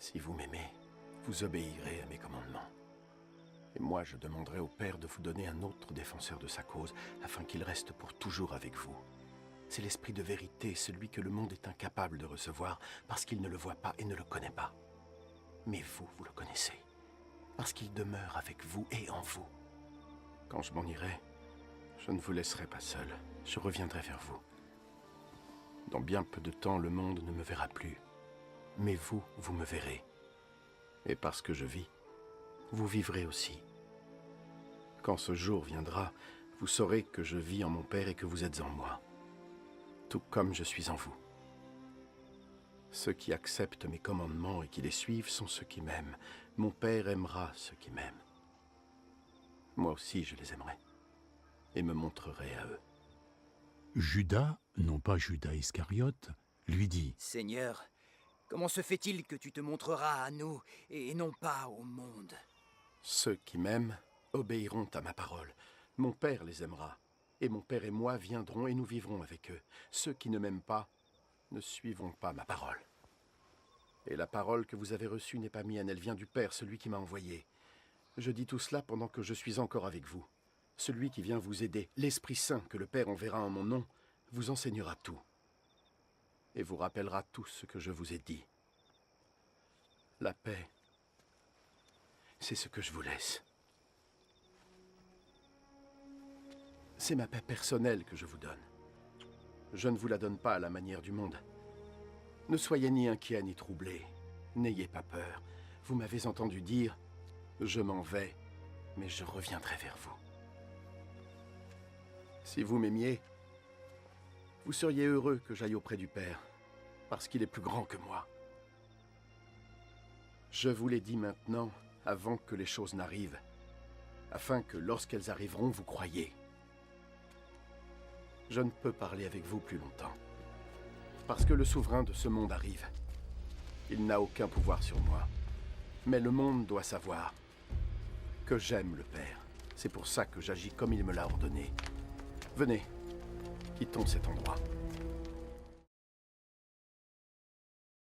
Si vous m'aimez, vous obéirez à mes commandements. Et moi, je demanderai au Père de vous donner un autre défenseur de sa cause, afin qu'il reste pour toujours avec vous. C'est l'esprit de vérité, celui que le monde est incapable de recevoir, parce qu'il ne le voit pas et ne le connaît pas. Mais vous, vous le connaissez, parce qu'il demeure avec vous et en vous. Quand je m'en irai, je ne vous laisserai pas seul. Je reviendrai vers vous. Dans bien peu de temps, le monde ne me verra plus. Mais vous, vous me verrez. Et parce que je vis, vous vivrez aussi. Quand ce jour viendra, vous saurez que je vis en mon Père et que vous êtes en moi, tout comme je suis en vous. Ceux qui acceptent mes commandements et qui les suivent sont ceux qui m'aiment. Mon Père aimera ceux qui m'aiment. Moi aussi, je les aimerai et me montrerai à eux. Judas, non pas Judas Iscariote, lui dit « Seigneur, comment se fait-il que tu te montreras à nous et non pas au monde? Ceux qui m'aiment obéiront à ma parole. Mon Père les aimera, et mon Père et moi viendrons et nous vivrons avec eux. Ceux qui ne m'aiment pas ne suivront pas ma parole. Et la parole que vous avez reçue n'est pas mienne, elle vient du Père, celui qui m'a envoyé. Je dis tout cela pendant que je suis encore avec vous. Celui qui vient vous aider, l'Esprit Saint que le Père enverra en mon nom, vous enseignera tout et vous rappellera tout ce que je vous ai dit. La paix, c'est ce que je vous laisse. C'est ma paix personnelle que je vous donne. Je ne vous la donne pas à la manière du monde. Ne soyez ni inquiets ni troublés. N'ayez pas peur. Vous m'avez entendu dire, je m'en vais, mais je reviendrai vers vous. Si vous m'aimiez, vous seriez heureux que j'aille auprès du Père, parce qu'il est plus grand que moi. Je vous l'ai dit maintenant, avant que les choses n'arrivent, afin que lorsqu'elles arriveront, vous croyiez. Je ne peux parler avec vous plus longtemps, parce que le souverain de ce monde arrive. Il n'a aucun pouvoir sur moi, mais le monde doit savoir que j'aime le Père. C'est pour ça que j'agis comme il me l'a ordonné. Venez, quittons cet endroit.